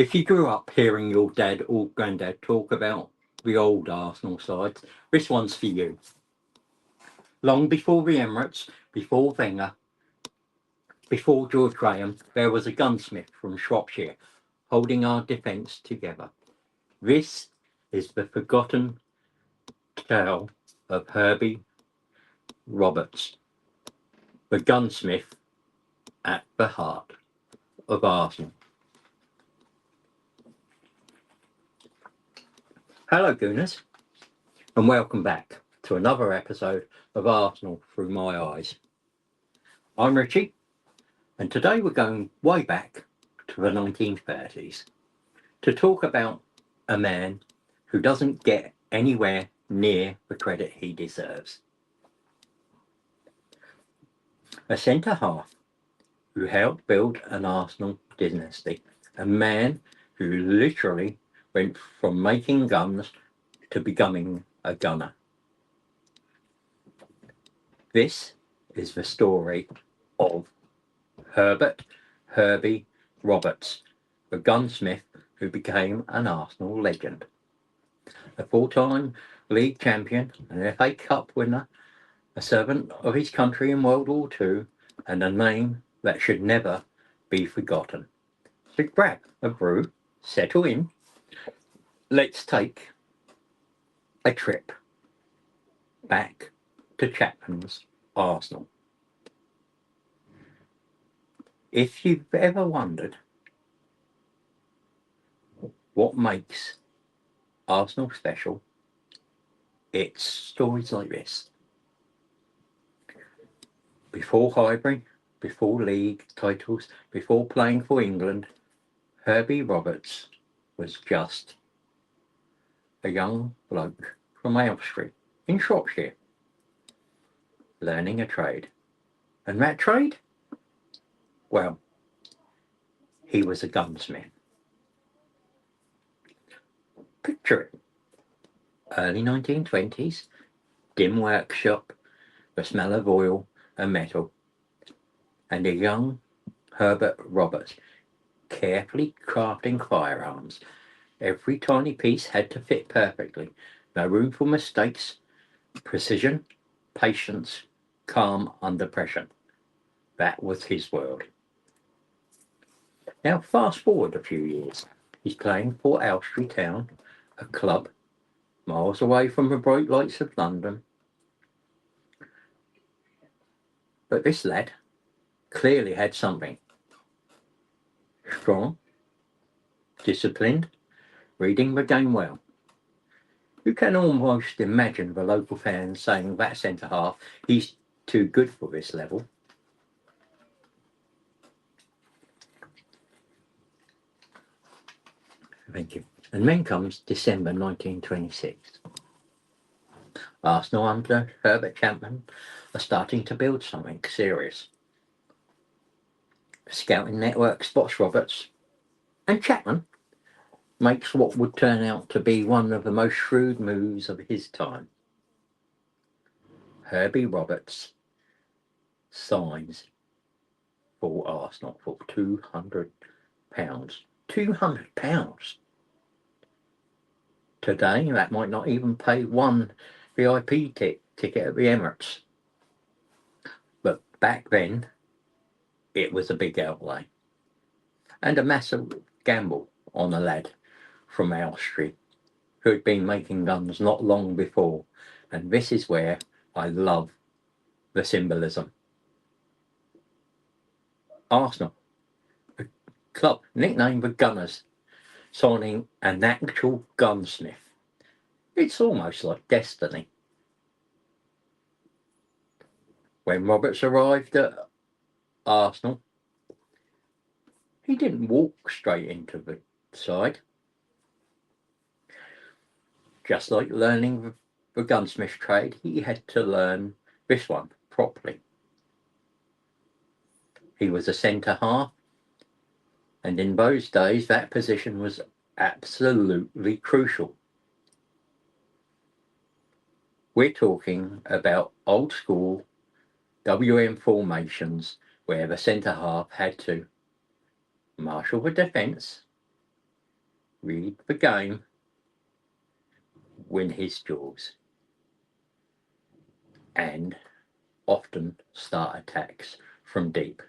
If you grew up hearing your dad or granddad talk about the old Arsenal sides, this one's for you. Long before the Emirates, before Wenger, before George Graham, there was a gunsmith from Shropshire holding our defence together. This is the forgotten tale of Herbie Roberts, the gunsmith at the heart of Arsenal. Hello, Gooners, and welcome back to another episode of Arsenal Through My Eyes. I'm Richie, and today we're going way back to the 1930s to talk about a man who doesn't get anywhere near the credit he deserves. A centre-half who helped build an Arsenal dynasty, a man who literally went from making guns to becoming a gunner. This is the story of Herbie Roberts, the gunsmith who became an Arsenal legend. A four-time league champion, an FA Cup winner, a servant of his country in World War II, and a name that should never be forgotten. So grab a brew, settle in, let's take a trip back to Chapman's Arsenal. If you've ever wondered what makes Arsenal special, it's stories like this. Before Highbury, before league titles, before playing for England, Herbie Roberts was just a young bloke from Oswestry in Shropshire, learning a trade. And that trade? Well, he was a gunsmith. Picture it. Early 1920s, dim workshop, the smell of oil and metal, and a young Herbert Roberts carefully crafting firearms. Every tiny piece had to fit perfectly. No room for mistakes. Precision, patience, calm under pressure. That was his world. Now fast forward a few years. He's playing for Oswestry Town, a club miles away from the bright lights of London. But this lad clearly had something. Strong, disciplined, reading the game well. You can almost imagine the local fans saying that centre-half, he's too good for this level. Thank you. And then comes December 1926. Arsenal under Herbert Chapman are starting to build something serious. The scouting network spots Roberts, and Chapman makes what would turn out to be one of the most shrewd moves of his time. Herbie Roberts signs for Arsenal for £200. £200. Today, that might not even pay one VIP ticket at the Emirates. But back then, it was a big outlay. And a massive gamble on a lad from Oswestry who had been making guns not long before. And this is where I love the symbolism. Arsenal, a club nicknamed the Gunners, signing an actual gunsmith. It's almost like destiny. When Roberts arrived at Arsenal, he didn't walk straight into the side. Just like learning the gunsmith trade, he had to learn this one properly. He was a centre-half, and in those days that position was absolutely crucial. We're talking about old school WM formations where the centre-half had to marshal the defence, read the game, win his jaws, and often start attacks from deep.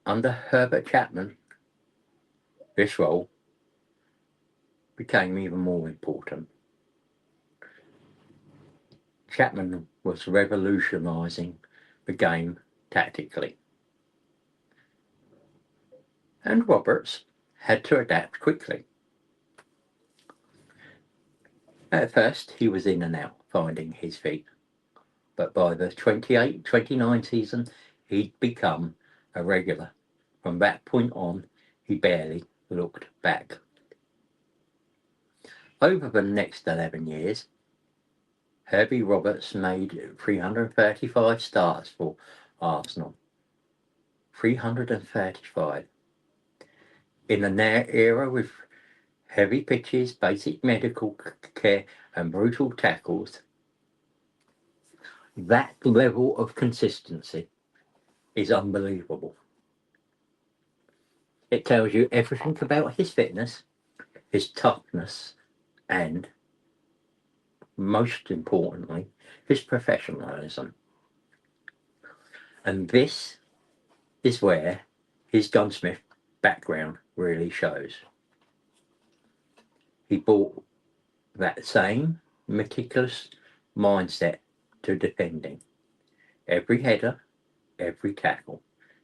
Under Herbert Chapman, this role became even more important. Chapman was revolutionising the game tactically, and Roberts had to adapt quickly. At first, he was in and out, finding his feet, but by the 28-29 season, he'd become a regular. From that point on, he barely looked back. Over the next 11 years, Herbie Roberts made 335 starts for Arsenal. 335. In an era with heavy pitches, basic medical care, and brutal tackles, that level of consistency is unbelievable. It tells you everything about his fitness, his toughness, and, most importantly, his professionalism. And this is where his Gunsmith background really shows. He brought that same meticulous mindset to defending. Every header, every tackle,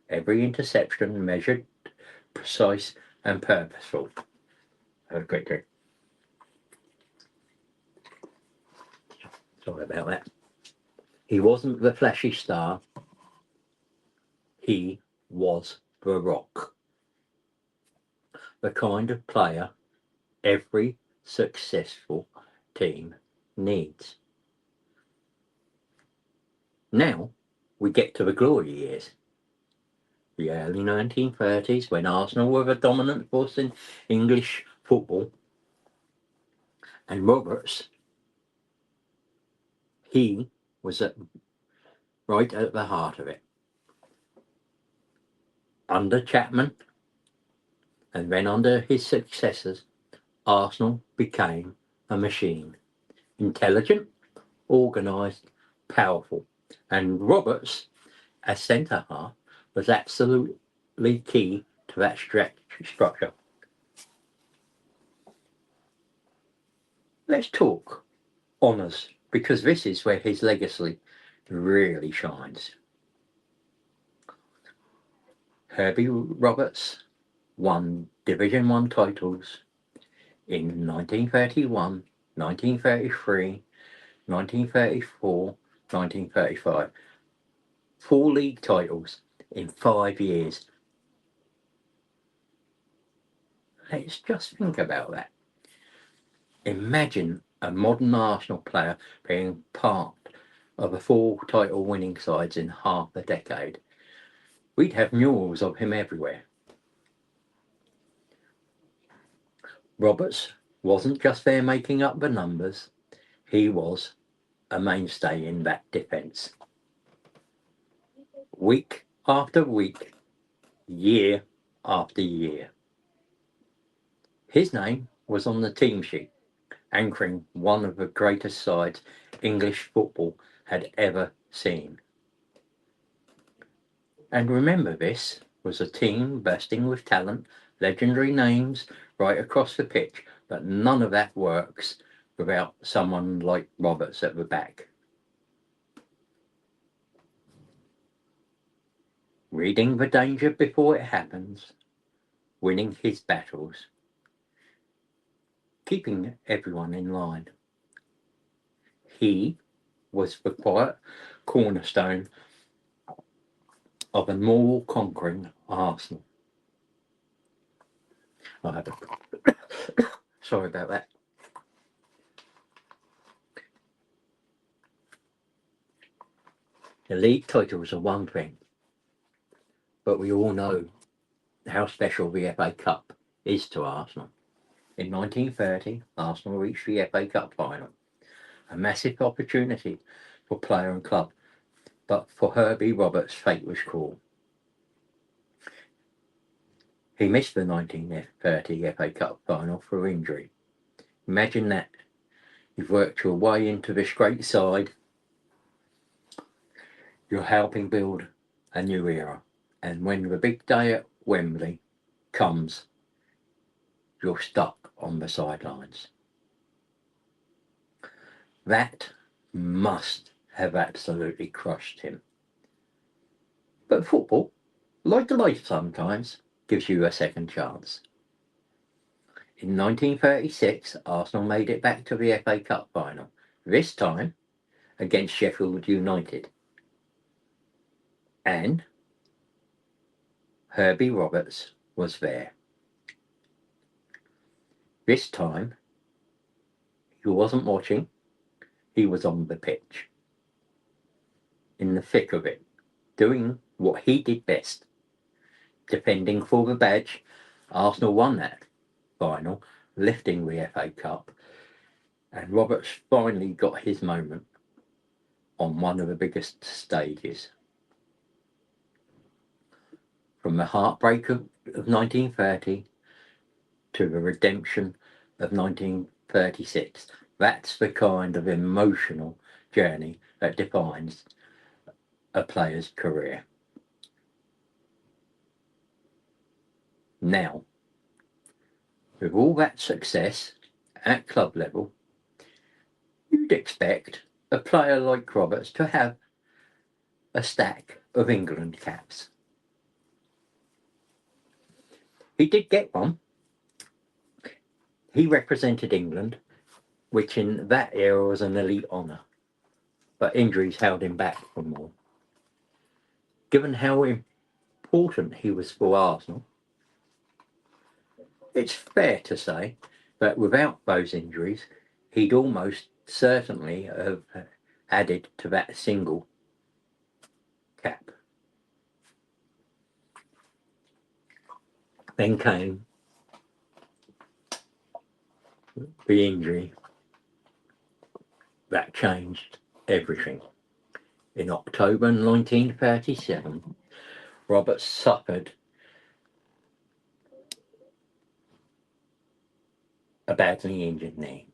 every interception measured, precise, and purposeful. Have a great day. Sorry about that. He wasn't the flashy star. He was the rock. The kind of player every successful team needs. Now we get to the glory years. The early 1930s, when Arsenal were the dominant force in English football. And Roberts, he was right at the heart of it. Under Chapman, and then under his successors, Arsenal became a machine. Intelligent, organised, powerful. And Roberts, as centre half, was absolutely key to that structure. Let's talk honours, because this is where his legacy really shines. Herbie Roberts won Division 1 titles in 1931, 1933, 1934, 1935. 4 league titles in 5 years. Let's just think about that. Imagine a modern Arsenal player being part of a 4 title winning sides in half a decade. We'd have murals of him everywhere. Roberts wasn't just there making up the numbers, he was a mainstay in that defence. Week after week, year after year. His name was on the team sheet, anchoring one of the greatest sides English football had ever seen. And remember, this was a team bursting with talent, legendary names right across the pitch, but none of that works without someone like Roberts at the back. Reading the danger before it happens, winning his battles, keeping everyone in line. He was the quiet cornerstone of a moral conquering Arsenal. Sorry about that. The league titles are one thing, but we all know how special the FA Cup is to Arsenal. In 1930, Arsenal reached the FA Cup final, a massive opportunity for player and club, but for Herbie Roberts, fate was cruel. He missed the 1930 FA Cup final for injury. Imagine that. You've worked your way into this great side. You're helping build a new era. And when the big day at Wembley comes, you're stuck on the sidelines. That must have absolutely crushed him. But football, like life sometimes, gives you a second chance. In 1936, Arsenal made it back to the FA Cup final, this time against Sheffield United. And Herbie Roberts was there. This time, he wasn't watching, he was on the pitch, in the thick of it, doing what he did best, defending for the badge. Arsenal won that final, lifting the FA Cup, and Roberts finally got his moment on one of the biggest stages. From the heartbreak of 1930 to the redemption of 1936, that's the kind of emotional journey that defines a player's career. Now, with all that success at club level, you'd expect a player like Roberts to have a stack of England caps. He did get one. He represented England, which in that era was an elite honour, but injuries held him back from more. Given how important he was for Arsenal, it's fair to say that without those injuries, he'd almost certainly have added to that single cap. Then came the injury that changed everything. In October 1937, Roberts suffered a badly injured knee.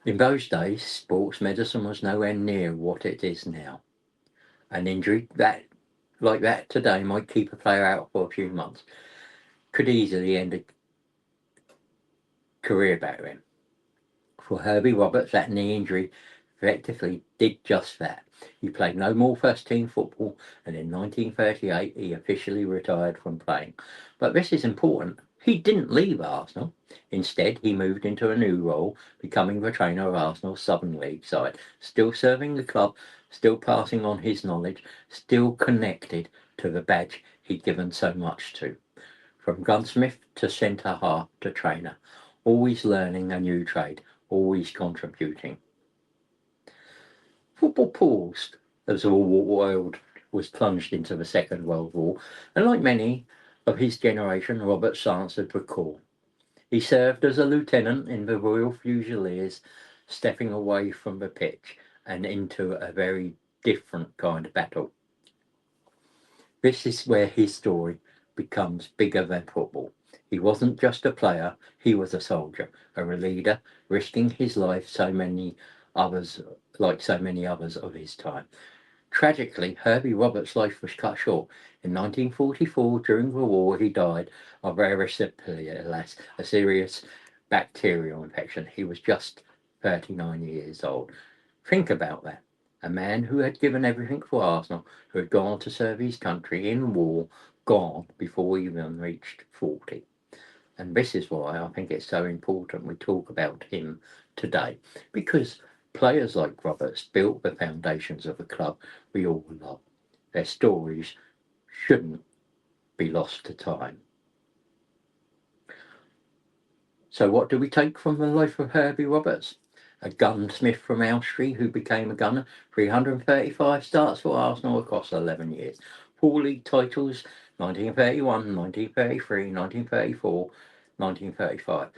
In those days, sports medicine was nowhere near what it is now. An injury like that today might keep a player out for a few months, could easily end a career back then. For Herbie Roberts, that knee injury effectively did just that. He played no more first team football, and in 1938 he officially retired from playing. But this is important. He didn't leave Arsenal. Instead, he moved into a new role, becoming the trainer of Arsenal's Southern League side, still serving the club, still passing on his knowledge, still connected to the badge he'd given so much to. From gunsmith to centre half to trainer, always learning a new trade, always contributing. Football paused as the world was plunged into the Second World War, and like many of his generation, Roberts answered the call. He served as a lieutenant in the Royal Fusiliers, stepping away from the pitch and into a very different kind of battle. This is where his story becomes bigger than football. He wasn't just a player, he was a soldier, a leader, risking his life like so many others of his time. Tragically, Herbie Roberts' life was cut short. In 1944, during the war, he died of erysipelas, a serious bacterial infection. He was just 39 years old. Think about that. A man who had given everything for Arsenal, who had gone to serve his country in war, gone before he even reached 40. And this is why I think it's so important we talk about him today, because players like Roberts built the foundations of a club we all love. Their stories shouldn't be lost to time. So what do we take from the life of Herbie Roberts? A gunsmith from Oswestry who became a gunner, 335 starts for Arsenal across 11 years. 4 league titles, 1931, 1933, 1934, 1935.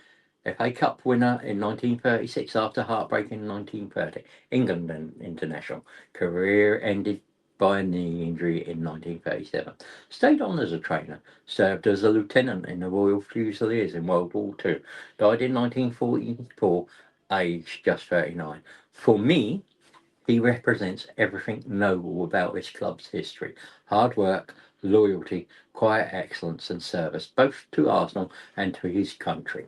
FA Cup winner in 1936 after heartbreak in 1930. England international. Career ended by a knee injury in 1937. Stayed on as a trainer, served as a lieutenant in the Royal Fusiliers in World War II. Died in 1944, aged just 39. For me, he represents everything noble about this club's history: hard work, loyalty, quiet excellence, and service, both to Arsenal and to his country.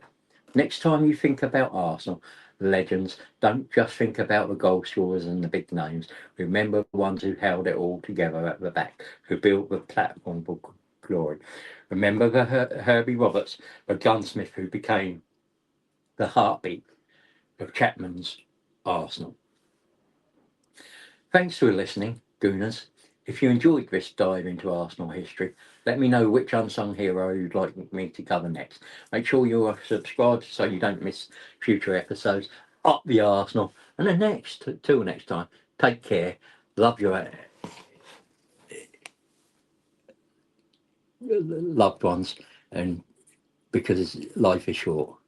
Next time you think about Arsenal legends, don't just think about the goal scorers and the big names. Remember the ones who held it all together at the back, who built the platform for glory. Remember the Herbie Roberts, the gunsmith who became the heartbeat of Chapman's Arsenal. Thanks for listening, Gooners. If you enjoyed this dive into Arsenal history, let me know which unsung hero you'd like me to cover next. Make sure you're subscribed so you don't miss future episodes. Up the Arsenal. And then till next time, take care, love your loved ones, and because life is short.